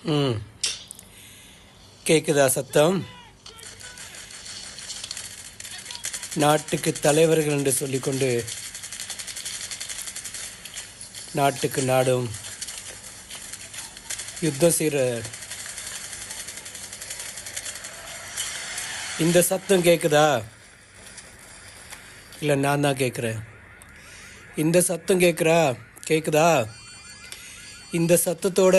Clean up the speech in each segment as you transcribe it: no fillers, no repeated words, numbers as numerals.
ம் கேட்குதா சத்தம்? நாட்டுக்கு தலைவர்கள் என்று சொல்லிக்கொண்டு நாட்டுக்கு நாடும் யுத்தம் செய்கிற இந்த சத்தம் கேட்குதா? இல்லை நான் தான் கேட்குறேன். இந்த சத்தம் கேட்குதா? இந்த சத்தத்தோட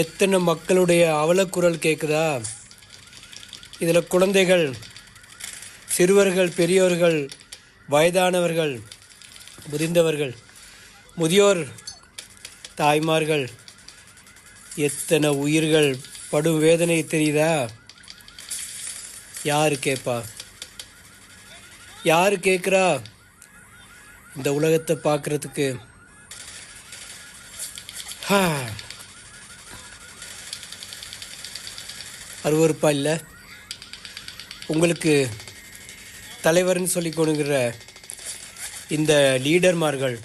எத்தனை மக்களுடைய அவலக்குரல் கேட்குதா? இதில் குழந்தைகள், சிறுவர்கள், பெரியோர்கள், வயதானவர்கள், முதிர்ந்தவர்கள், முதியோர், தாய்மார்கள், எத்தனை உயிர்கள் படும் வேதனை தெரியுதா? யார் கேட்பா? யார் கேட்குறா? இந்த உலகத்தை பார்க்குறதுக்கு அருவருப்பா இல்லை? உங்களுக்கு தலைவர்னு சொல்லி கொடுங்கிற இந்த லீடர்மார்கள்,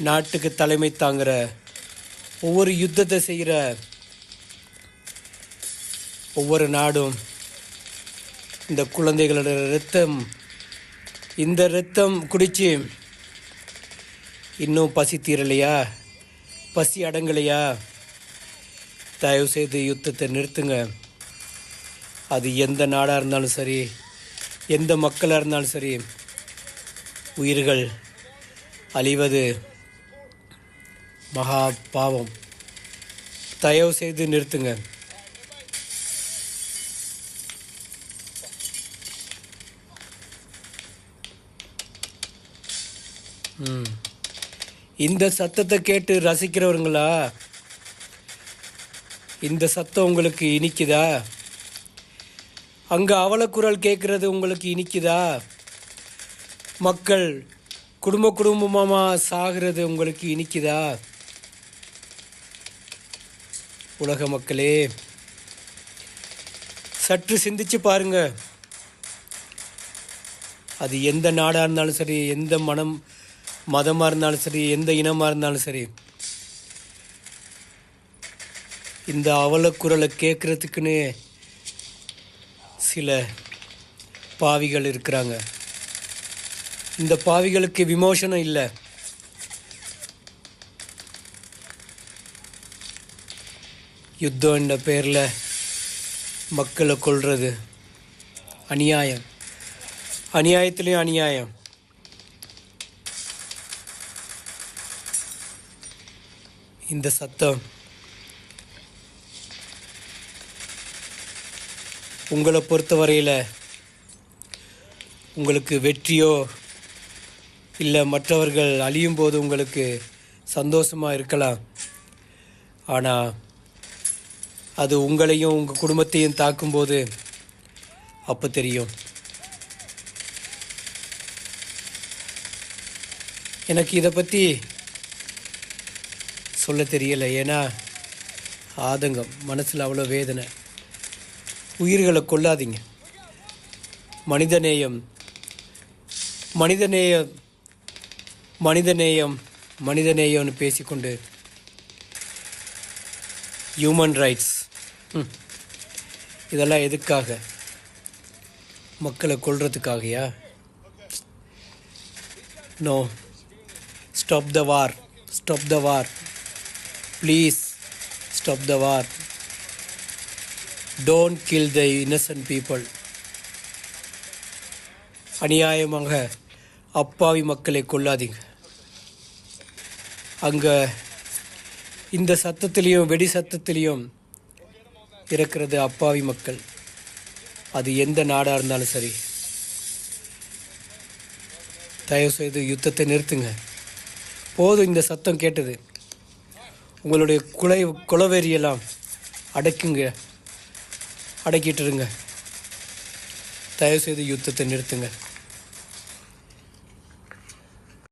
நாட்டுக்கு தலைமை தாங்குகிற, ஒவ்வொரு யுத்தத்தை செய்கிற ஒவ்வொரு நாடும் இந்த குழந்தைகளோட இரத்தம், இந்த இரத்தம் குடித்து இன்னும் பசி தீரலையா? பசி அடங்கலையா? தயவுசெய்து யுத்தத்தை நிறுத்துங்க. அது எந்த நாடாக இருந்தாலும் சரி, எந்த மக்களாக இருந்தாலும் சரி, உயிர்கள் அழிவது மகா பாவம். தயவுசெய்து நிறுத்துங்க. இந்த சத்தத்தை கேட்டு ரசிக்கிறவங்களா? இந்த சத்தம் உங்களுக்கு இனிக்குதா? அங்கே அவலக்குரல் கேட்குறது உங்களுக்கு இனிக்குதா? மக்கள் குடும்பமாக சாகிறது உங்களுக்கு இனிக்குதா? உலக மக்களே, சற்று சிந்திச்சு பாருங்க. அது எந்த நாடாக இருந்தாலும் சரி, எந்த மதமாக இருந்தாலும் சரி, எந்த இனமாக இருந்தாலும் சரி, இந்த அவலக்குரலை கேட்குறதுக்குன்னு சில பாவிகள் இருக்கிறாங்க. இந்த பாவிகளுக்கு விமோசனம் இல்லை. யுத்தம் என்ற பேரில் மக்களை கொல்றது அநியாயம். அநியாயத்துலேயும் அநியாயம். இந்த சத்தம் உங்களை பொறுத்தவரையில் உங்களுக்கு வெற்றியோ இல்லை மற்றவர்கள் அழியும் போது உங்களுக்கு சந்தோஷமாக இருக்கலாம். ஆனால் அது உங்களையும் உங்கள் குடும்பத்தையும் தாக்கும்போது அப்போ தெரியும். எனக்கு இதை பற்றி சொல்ல தெரியலை. ஏன்னா ஆதங்கம், மனசில் அவ்வளோ வேதனை. உயிர்களை கொல்லாதீங்க. மனிதநேயம் மனிதநேயம் மனிதநேயம் மனிதநேயம்னு பேசிக்கொண்டு ஹியூமன் ரைட்ஸ், இதெல்லாம் எதுக்காக? மக்களை கொல்றதுக்காகயா? No. Stop the war. Stop the war. Please stop the war. Don't kill the innocent people. அநியாயமாக அப்பாவி மக்களை கொல்லாதீங்க. அங்கே இந்த சத்தத்திலையும் வெடி சத்தத்திலையும் இருக்கிறது அப்பாவி மக்கள். அது எந்த நாடாக இருந்தாலும் சரி. தயவுசெய்து யுத்தத்தை நிறுத்துங்க. போதும் இந்த சத்தம் கேட்டது. உங்களுடைய குலவெறியெல்லாம் அடக்கிட்டுருங்க. தயவுசெய்து யுத்தத்தை நிறுத்துங்க.